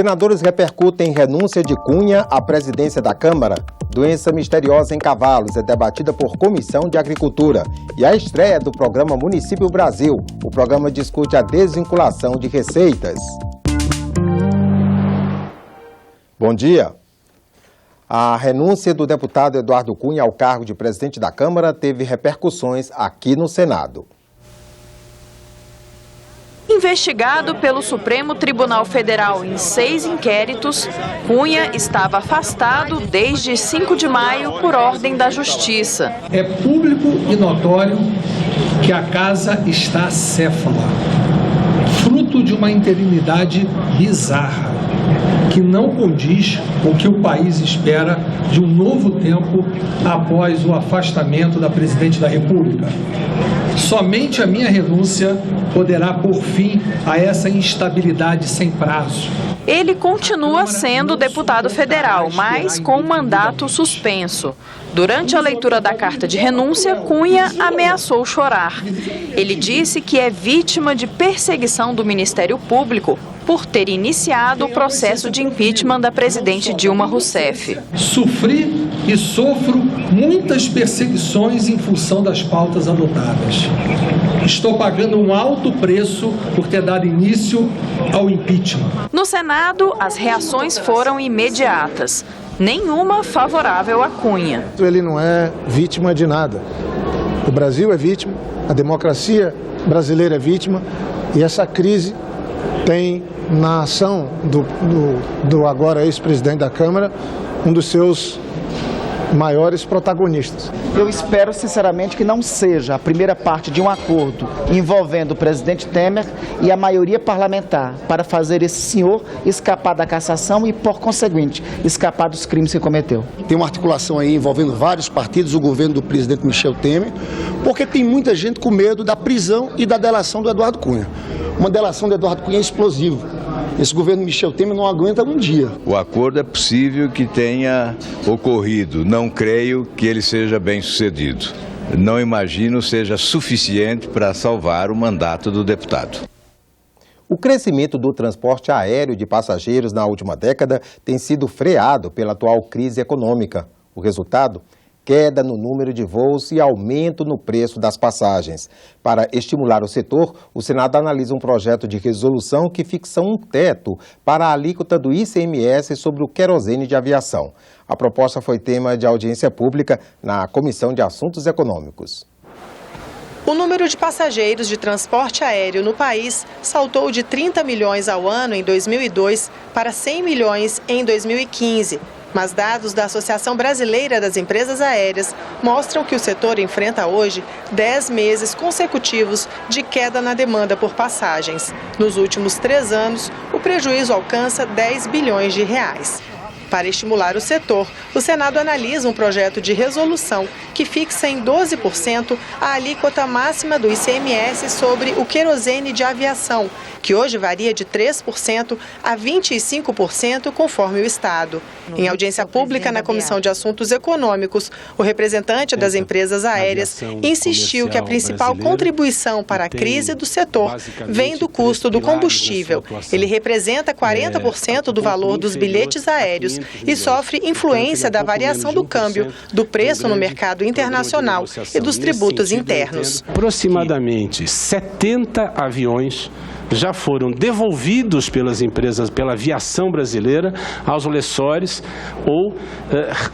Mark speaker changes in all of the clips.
Speaker 1: Senadores repercutem renúncia de Cunha à presidência da Câmara. Doença misteriosa em cavalos é debatida por Comissão de Agricultura. E a estreia do programa Município Brasil. O programa discute a desvinculação de receitas. Bom dia. A renúncia do deputado Eduardo Cunha ao cargo de presidente da Câmara teve repercussões aqui no Senado.
Speaker 2: Investigado pelo Supremo Tribunal Federal em 6 inquéritos, Cunha estava afastado desde 5 de maio por ordem da Justiça.
Speaker 3: É público e notório que a casa está acéfala, fruto de uma interinidade bizarra, que não condiz com o que o país espera de um novo tempo após o afastamento da presidente da República. Somente a minha renúncia poderá pôr fim a essa instabilidade sem prazo.
Speaker 2: Ele continua sendo deputado federal, mas com um mandato suspenso. Durante a leitura da carta de renúncia, Cunha ameaçou chorar. Ele disse que é vítima de perseguição do Ministério Público por ter iniciado o processo de impeachment da presidente Dilma Rousseff.
Speaker 3: Sofri e sofro muitas perseguições em função das pautas adotadas. Estou pagando um alto preço por ter dado início ao impeachment.
Speaker 2: No Senado, as reações foram imediatas. Nenhuma favorável a Cunha.
Speaker 4: Ele não é vítima de nada. O Brasil é vítima, a democracia brasileira é vítima e essa crise tem na ação do agora ex-presidente da Câmara um dos seus maiores protagonistas.
Speaker 5: Eu espero sinceramente que não seja a primeira parte de um acordo envolvendo o presidente Temer e a maioria parlamentar para fazer esse senhor escapar da cassação e, por conseguinte, escapar dos crimes que cometeu.
Speaker 6: Tem uma articulação aí envolvendo vários partidos, o governo do presidente Michel Temer, porque tem muita gente com medo da prisão e da delação do Eduardo Cunha. Uma delação do Eduardo Cunha é explosiva. Esse governo Michel Temer não aguenta um dia.
Speaker 7: O acordo é possível que tenha ocorrido. Não creio que ele seja bem sucedido. Não imagino seja suficiente para salvar o mandato do deputado.
Speaker 1: O crescimento do transporte aéreo de passageiros na última década tem sido freado pela atual crise econômica. O resultado? Queda no número de voos e aumento no preço das passagens. Para estimular o setor, o Senado analisa um projeto de resolução que fixa um teto para a alíquota do ICMS sobre o querosene de aviação. A proposta foi tema de audiência pública na Comissão de Assuntos Econômicos.
Speaker 8: O número de passageiros de transporte aéreo no país saltou de 30 milhões ao ano em 2002 para 100 milhões em 2015. Mas dados da Associação Brasileira das Empresas Aéreas mostram que o setor enfrenta hoje 10 meses consecutivos de queda na demanda por passagens. Nos últimos 3 anos, o prejuízo alcança 10 bilhões de reais. Para estimular o setor, o Senado analisa um projeto de resolução que fixa em 12% a alíquota máxima do ICMS sobre o querosene de aviação, que hoje varia de 3% a 25% conforme o Estado. Em audiência pública na Comissão de Assuntos Econômicos, o representante das empresas aéreas insistiu que a principal contribuição para a crise do setor vem do custo do combustível. Ele representa 40% do valor dos bilhetes aéreos e sofre influência da variação do câmbio, do preço no mercado internacional e dos tributos internos.
Speaker 9: Aproximadamente 70 aviões já foram devolvidos pelas empresas, pela aviação brasileira, aos lessores ou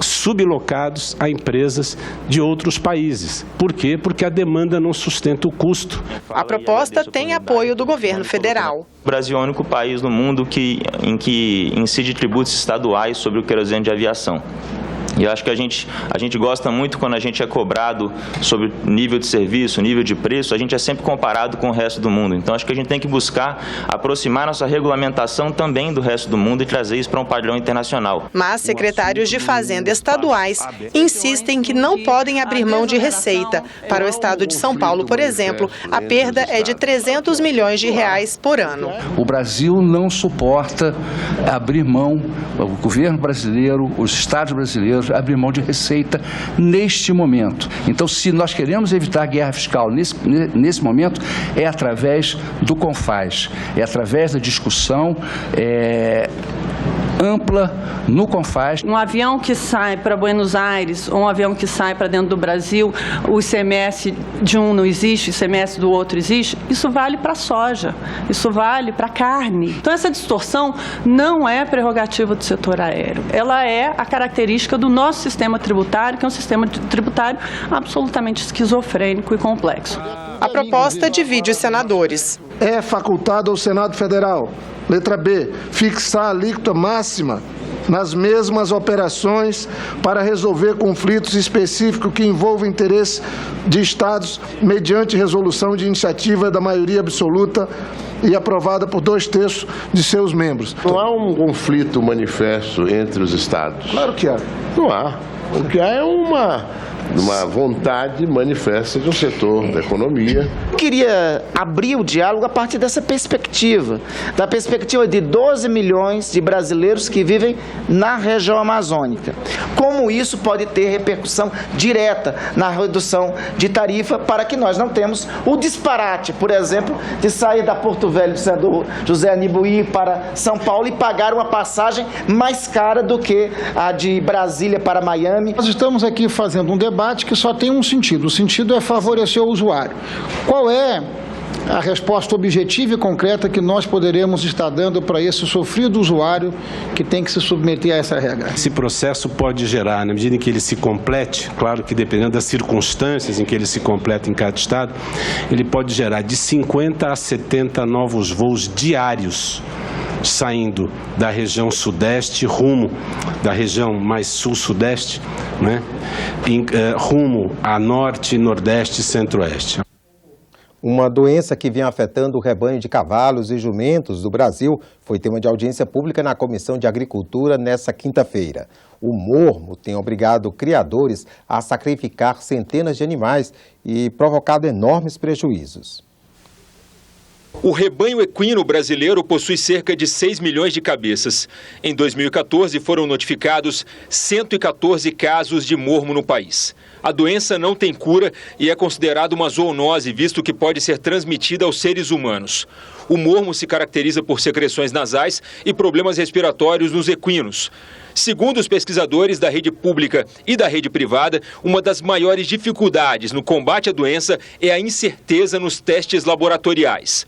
Speaker 9: sublocados a empresas de outros países. Por quê? Porque a demanda não sustenta o custo.
Speaker 8: A proposta tem apoio do governo federal.
Speaker 10: O Brasil é o único país no mundo em que incide tributos estaduais sobre o querosene de aviação. E eu acho que a gente gosta muito quando a gente é cobrado sobre nível de serviço, nível de preço, a gente é sempre comparado com o resto do mundo. Então acho que a gente tem que buscar aproximar nossa regulamentação também do resto do mundo e trazer isso para um padrão internacional.
Speaker 8: Mas secretários de Fazenda estaduais insistem que não podem abrir mão de receita. Para o estado de São Paulo, por exemplo, a perda é de 300 milhões de reais por ano.
Speaker 11: O Brasil não suporta abrir mão, o governo brasileiro, os estados brasileiros, abrir mão de receita neste momento. Então, se nós queremos evitar a guerra fiscal nesse momento, é através do CONFAZ, é através da discussão ampla no CONFAS.
Speaker 12: Um avião que sai para Buenos Aires ou um avião que sai para dentro do Brasil, o ICMS de um não existe, o ICMS do outro existe, isso vale para a soja, isso vale para a carne. Então essa distorção não é prerrogativa do setor aéreo, ela é a característica do nosso sistema tributário, que é um sistema tributário absolutamente esquizofrênico e complexo.
Speaker 8: A proposta divide os senadores.
Speaker 4: É facultado ao Senado Federal, letra B, fixar a alíquota máxima nas mesmas operações para resolver conflitos específicos que envolvam interesse de Estados mediante resolução de iniciativa da maioria absoluta e aprovada por 2/3 de seus membros.
Speaker 13: Não há um conflito manifesto entre os Estados.
Speaker 4: Claro que há.
Speaker 13: Não há. O que há é uma vontade manifesta de um setor da economia.
Speaker 5: Eu queria abrir o diálogo a partir dessa perspectiva, da perspectiva de 12 milhões de brasileiros que vivem na região amazônica. Como isso pode ter repercussão direta na redução de tarifa para que nós não temos o disparate, por exemplo, de sair da Porto Velho do José Aníbal ir para São Paulo e pagar uma passagem mais cara do que a de Brasília para Miami.
Speaker 4: Nós estamos aqui fazendo um debate que só tem um sentido, o sentido é favorecer o usuário. Qual é a resposta objetiva e concreta que nós poderemos estar dando para esse sofrido usuário que tem que se submeter a essa regra?
Speaker 9: Esse processo pode gerar, na medida em que ele se complete, claro que dependendo das circunstâncias em que ele se completa em cada estado, ele pode gerar de 50 a 70 novos voos diários saindo da região sudeste rumo da região mais sul-sudeste, né, rumo a norte, nordeste e centro-oeste.
Speaker 1: Uma doença que vem afetando o rebanho de cavalos e jumentos do Brasil foi tema de audiência pública na Comissão de Agricultura nesta quinta-feira. O mormo tem obrigado criadores a sacrificar centenas de animais e provocado enormes prejuízos.
Speaker 14: O rebanho equino brasileiro possui cerca de 6 milhões de cabeças. Em 2014, foram notificados 114 casos de mormo no país. A doença não tem cura e é considerada uma zoonose, visto que pode ser transmitida aos seres humanos. O mormo se caracteriza por secreções nasais e problemas respiratórios nos equinos. Segundo os pesquisadores da rede pública e da rede privada, uma das maiores dificuldades no combate à doença é a incerteza nos testes laboratoriais.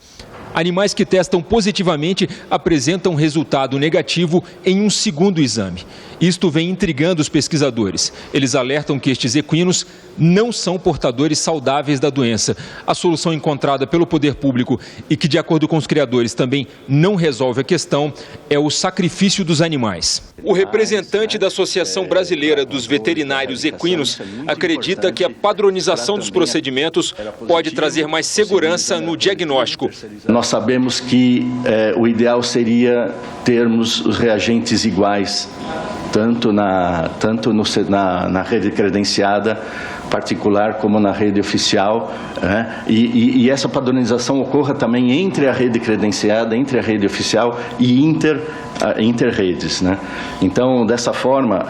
Speaker 14: Animais que testam positivamente apresentam resultado negativo em um segundo exame. Isto vem intrigando os pesquisadores. Eles alertam que estes equinos não são portadores saudáveis da doença. A solução encontrada pelo poder público e que, de acordo com os criadores, também não resolve a questão é o sacrifício dos animais. O representante da Associação Brasileira dos Veterinários Equinos acredita que a padronização dos procedimentos pode trazer mais segurança no diagnóstico.
Speaker 15: Nós sabemos que o ideal seria termos os reagentes iguais, tanto na rede credenciada particular como na rede oficial, né? E essa padronização ocorra também entre a rede credenciada, entre a rede oficial e interredes, né? Então, dessa forma,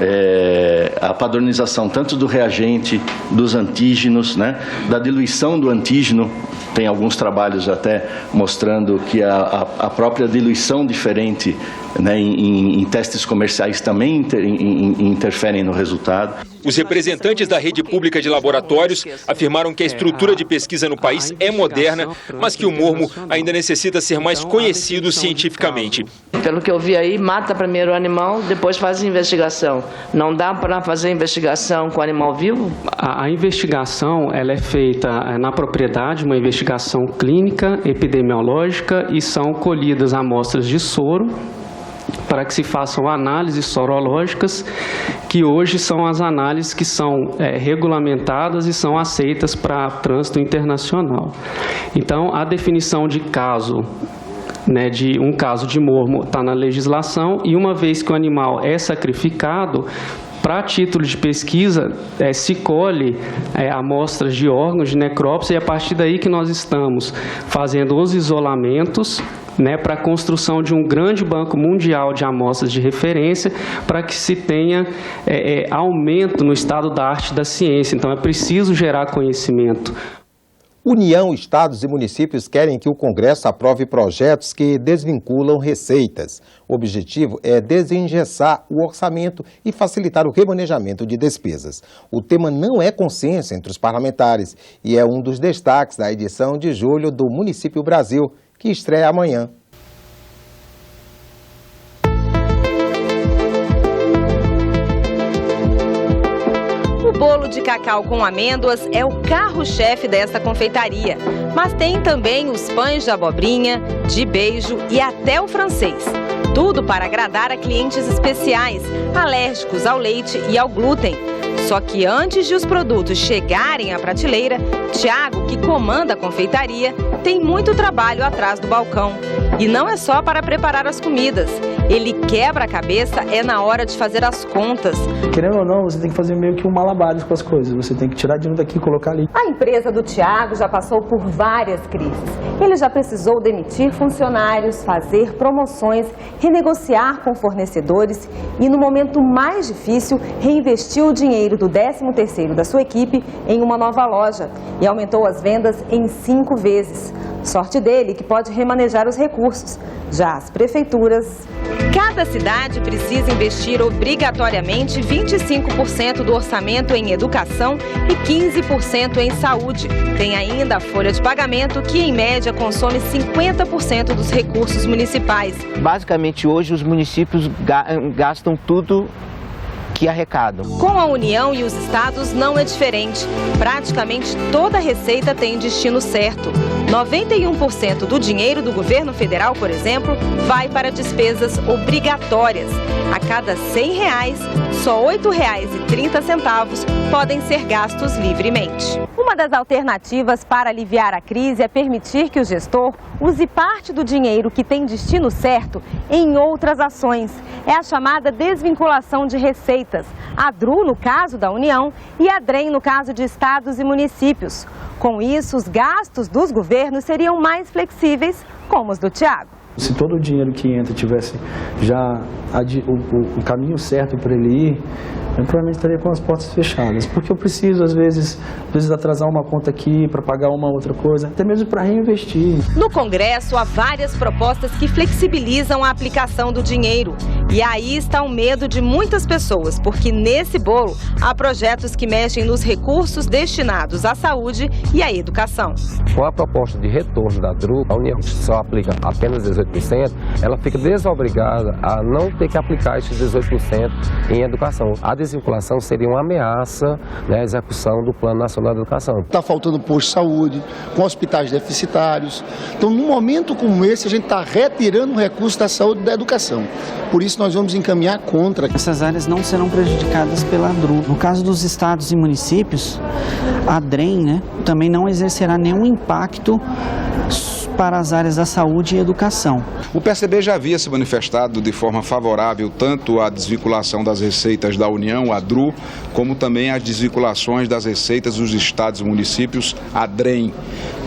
Speaker 15: a padronização tanto do reagente, dos antígenos, né? Da diluição do antígeno, tem alguns trabalhos até mostrando que a própria diluição diferente, né, em testes comerciais também interferem no resultado.
Speaker 14: Os representantes da rede pública de laboratórios afirmaram que a estrutura de pesquisa no país é moderna, mas que o mormo ainda necessita ser mais conhecido cientificamente.
Speaker 16: Pelo que eu vi aí, mata primeiro o animal, depois faz a investigação. Não dá para fazer investigação com animal vivo?
Speaker 17: A investigação ela é feita na propriedade, uma investigação clínica, epidemiológica, e são colhidas amostras de soro para que se façam análises sorológicas, que hoje são as análises que são regulamentadas e são aceitas para trânsito internacional. Então, a definição de caso, né, de um caso de mormo está na legislação, e uma vez que o animal é sacrificado, para título de pesquisa, se colhe amostras de órgãos, de necrópsia, e a partir daí que nós estamos fazendo os isolamentos, né, para a construção de um grande banco mundial de amostras de referência, para que se tenha aumento no estado da arte da ciência. Então, é preciso gerar conhecimento.
Speaker 1: União, estados e municípios querem que o Congresso aprove projetos que desvinculam receitas. O objetivo é desengessar o orçamento e facilitar o remanejamento de despesas. O tema não é consenso entre os parlamentares e é um dos destaques da edição de julho do Município Brasil, que estreia amanhã.
Speaker 18: O bolo de cacau com amêndoas é o carro-chefe dessa confeitaria, mas tem também os pães de abobrinha, de beijo e até o francês. Tudo para agradar a clientes especiais, alérgicos ao leite e ao glúten. Só que antes de os produtos chegarem à prateleira, Tiago, que comanda a confeitaria, tem muito trabalho atrás do balcão. E não é só para preparar as comidas. Ele quebra a cabeça na hora de fazer as contas.
Speaker 19: Querendo ou não, você tem que fazer meio que um malabares com as coisas. Você tem que tirar dinheiro daqui e colocar ali.
Speaker 20: A empresa do Tiago já passou por várias crises. Ele já precisou demitir funcionários, fazer promoções, renegociar com fornecedores e, no momento mais difícil, reinvestiu o dinheiro do 13º da sua equipe em uma nova loja e aumentou as vendas em 5 vezes. Sorte dele que pode remanejar os recursos. Já as prefeituras...
Speaker 18: Cada cidade precisa investir obrigatoriamente 25% do orçamento em educação e 15% em saúde. Tem ainda a folha de pagamento, que em média consome 50% dos recursos municipais.
Speaker 21: Basicamente hoje os municípios gastam tudo que arrecadam.
Speaker 18: Com a União e os estados não é diferente. Praticamente toda a receita tem destino certo. 91% do dinheiro do governo federal, por exemplo, vai para despesas obrigatórias. A cada R$100, só R$ 8,30 podem ser gastos livremente.
Speaker 20: Uma das alternativas para aliviar a crise é permitir que o gestor use parte do dinheiro que tem destino certo em outras ações. É a chamada desvinculação de receitas. A DRU, no caso da União, e a DREM, no caso de estados e municípios. Com isso, os gastos dos governos seriam mais flexíveis, como os do Tiago.
Speaker 19: Se todo o dinheiro que entra tivesse já o caminho certo para ele ir, eu provavelmente estaria com as portas fechadas. Porque eu preciso, às vezes atrasar uma conta aqui para pagar uma outra coisa, até mesmo para reinvestir.
Speaker 18: No Congresso, há várias propostas que flexibilizam a aplicação do dinheiro. E aí está o medo de muitas pessoas, porque nesse bolo há projetos que mexem nos recursos destinados à saúde e à educação.
Speaker 22: Com a proposta de retorno da DRU, a União só aplica apenas 18%, ela fica desobrigada a não ter que aplicar esses 18% em educação. A desvinculação seria uma ameaça à execução do Plano Nacional de Educação.
Speaker 6: Está faltando posto de saúde, com hospitais deficitários. Então, num momento como esse, a gente está retirando o recurso da saúde e da educação. Por isso, nós vamos encaminhar contra.
Speaker 23: Essas áreas não serão prejudicadas pela DRU. No caso dos estados e municípios, a DREM, também não exercerá nenhum impacto para as áreas da saúde e educação.
Speaker 24: O PSB já havia se manifestado de forma favorável tanto à desvinculação das receitas da União, a DRU, como também às desvinculações das receitas dos estados e municípios, a DREM,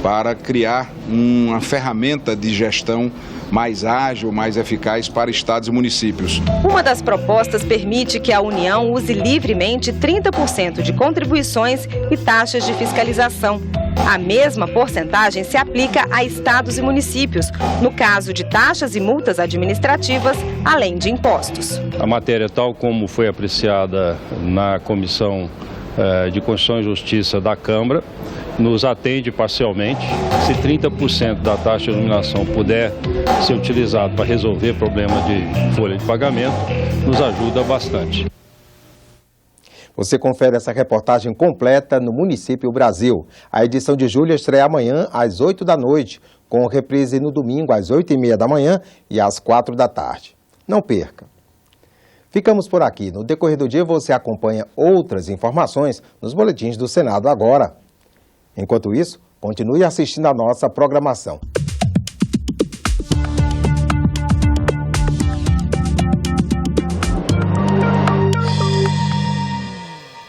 Speaker 24: para criar uma ferramenta de gestão mais ágil, mais eficaz para estados e municípios.
Speaker 18: Uma das propostas permite que a União use livremente 30% de contribuições e taxas de fiscalização. A mesma porcentagem se aplica a estados e municípios, no caso de taxas e multas administrativas, além de impostos.
Speaker 25: A matéria, tal como foi apreciada na Comissão de Constituição e Justiça da Câmara, nos atende parcialmente. Se 30% da taxa de iluminação puder ser utilizado para resolver problema de folha de pagamento, nos ajuda bastante.
Speaker 1: Você confere essa reportagem completa no Município Brasil. A edição de julho estreia amanhã às 8 da noite, com reprise no domingo às 8h30 da manhã e às 4 da tarde. Não perca! Ficamos por aqui. No decorrer do dia você acompanha outras informações nos boletins do Senado Agora. Enquanto isso, continue assistindo a nossa programação.